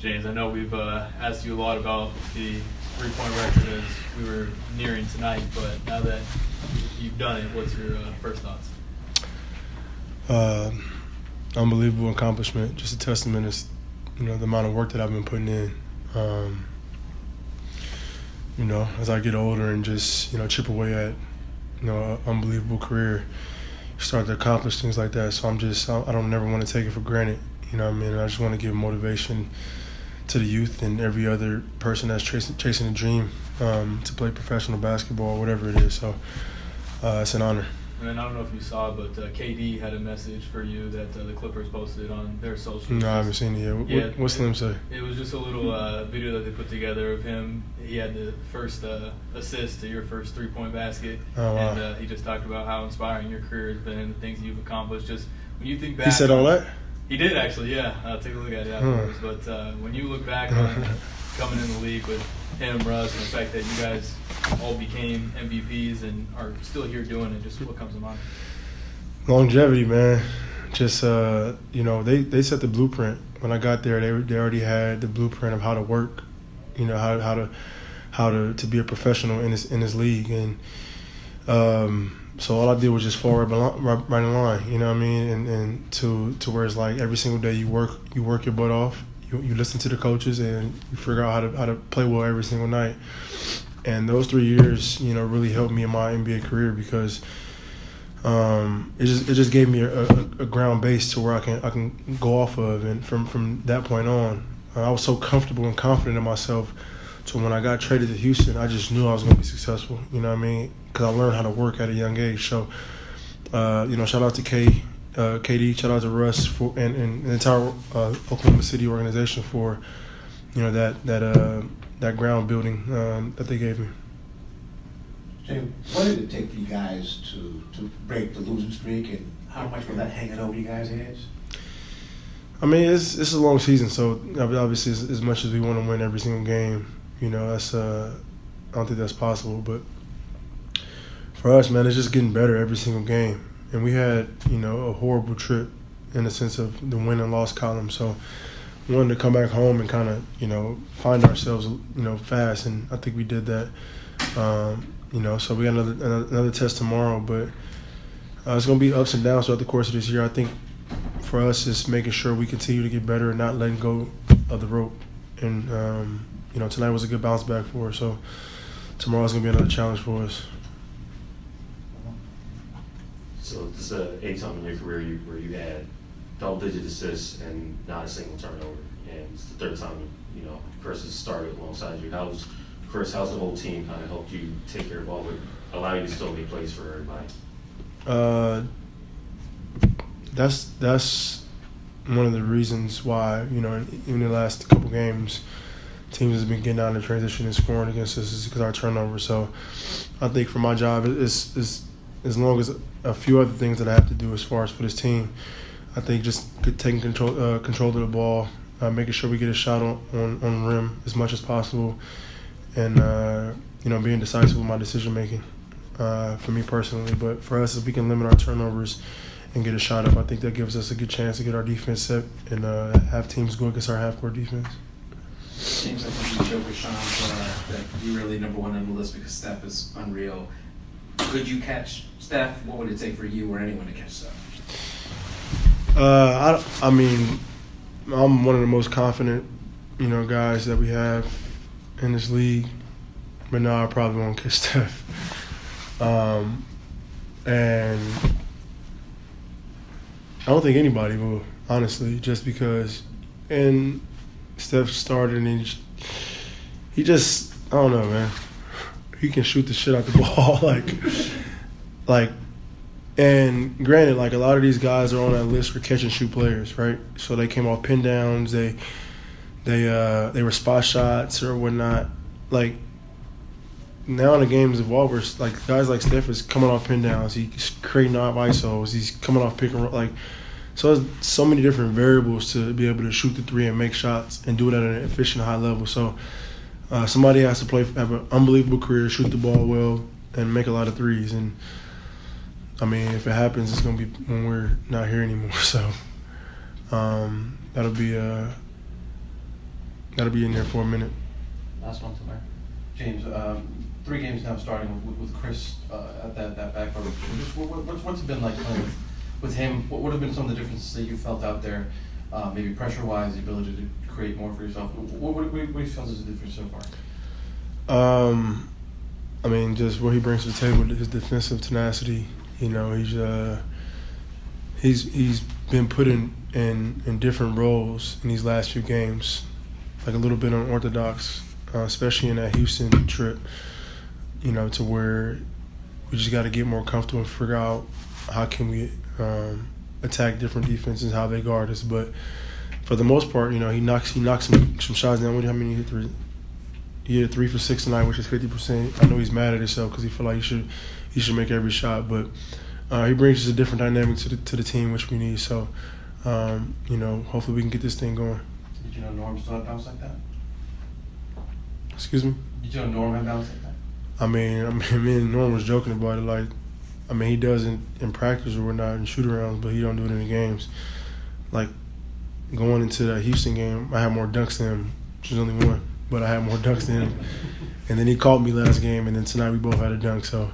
James, I know we've asked you a lot about the three-point record as we were nearing tonight, but now that you've done it, what's your first thoughts? Unbelievable accomplishment. Just a testament to the amount of work that I've been putting in. As I get older and just chip away at an unbelievable career, start to accomplish things like that. So I don't never want to take it for granted. I just want to give motivation to the youth and every other person that's chasing a dream to play professional basketball, whatever it is. So it's an honor. And I don't know if you saw, but KD had a message for you that the Clippers posted on their socials. No, I haven't seen it yet. What's Slim say? It was just a little video that they put together of him. He had the first assist to your first three-point basket. Oh, wow. And he just talked about how inspiring your career has been and the things you've accomplished. Just when you think back. He said all that? He did, actually, yeah. I'll take a look at it afterwards. But when you look back on coming in the league with him, Russ, and the fact that you guys all became MVPs and are still here doing it, just what comes to mind? Longevity, man. Just, they set the blueprint. When I got there, they already had the blueprint of how to work, how to be a professional in this league. And so all I did was just fall right in line, you know what I mean? And to where it's like every single day you work your butt off. You listen to the coaches and you figure out how to play well every single night. And those 3 years, really helped me in my NBA career because it just gave me a ground base to where I can go off of. And from that point on, I was so comfortable and confident in myself. So when I got traded to Houston, I just knew I was going to be successful. You know what I mean? Because I learned how to work at a young age. So, shout out to KD, shout out to Russ and the entire Oklahoma City organization for, that ground building that they gave me. James, what did it take for you guys to break the losing streak, and how much was that hanging over you guys' heads? I mean, it's a long season, so obviously as much as we want to win every single game, that's I don't think that's possible. But for us, man, it's just getting better every single game. And we had, a horrible trip in the sense of the win and loss column. So we wanted to come back home and kind of, find ourselves, fast. And I think we did that. So we got another test tomorrow. But it's going to be ups and downs throughout the course of this year. I think for us, it's making sure we continue to get better and not letting go of the rope. And, tonight was a good bounce back for us. So tomorrow's going to be another challenge for us. So this is the 8th time in your career where you had double-digit assists and not a single turnover, and it's the 3rd time Chris has started alongside you. How's the whole team kind of helped you take care of all of it, allow you to still make plays for everybody? That's one of the reasons why even the last couple games, teams has been getting out in transition and scoring against us is because our turnover. So I think for my job is as long as a few other things that I have to do as far as for this team, I think just taking control of the ball, making sure we get a shot on rim as much as possible, and being decisive with my decision making for me personally. But for us, if we can limit our turnovers and get a shot up, I think that gives us a good chance to get our defense set and have teams go against our half-court defense. Seems like you joke with Sean that you're really number one on the list because Steph is unreal. Could you catch Steph? What would it take for you or anyone to catch Steph? I mean, I'm one of the most confident, guys that we have in this league. But no, I probably won't catch Steph. And I don't think anybody will, honestly, just because. And Steph started and he just, I don't know, man. He can shoot the shit out the ball, and granted, a lot of these guys are on that list for catch and shoot players, right? So they came off pin downs, they were spot shots or whatnot. Now in the games of Walters, guys like Steph is coming off pin downs, he's creating off ISOs, he's coming off pick and roll, so there's so many different variables to be able to shoot the three and make shots and do it at an efficient high level. So somebody has to have an unbelievable career, shoot the ball well, and make a lot of threes. And I mean, if it happens, it's going to be when we're not here anymore. So that'll be got to be in there for a minute. Last one, Tamar. James, 3 games now starting with Chris at that back row. Just what's it been like playing with him? What have been some of the differences that you felt out there, maybe pressure-wise, the ability to create more for yourself? What do you feel is the difference so far? I mean, just what he brings to the table, his defensive tenacity. You know, he's been put in different roles in these last few games, like a little bit unorthodox, especially in that Houston trip. You know, to where we just got to get more comfortable and figure out how can we attack different defenses, how they guard us. But for the most part, you know, he knocks some shots down. How many he hit? 3? He hit 3 for 6 tonight, which is 50%. I know he's mad at himself because he feel like he should make every shot, but he brings us a different dynamic to the team, which we need. So, you know, hopefully we can get this thing going. Did you know Norm still had bounce like that? Excuse me? Did you know Norm had bounce like that? I mean, me and Norm was joking about it. Like, I mean, he does it in practice or whatnot in shoot-arounds, but he don't do it in the games. Like, going into that Houston game, I had more dunks than him, which is only one, but I had more dunks than him. And then he called me last game, and then tonight we both had a dunk. So,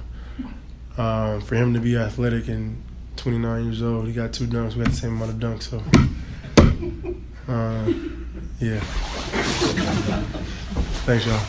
for him to be athletic and 29 years old, he got 2 dunks. We got the same amount of dunks. So, yeah. Thanks, y'all.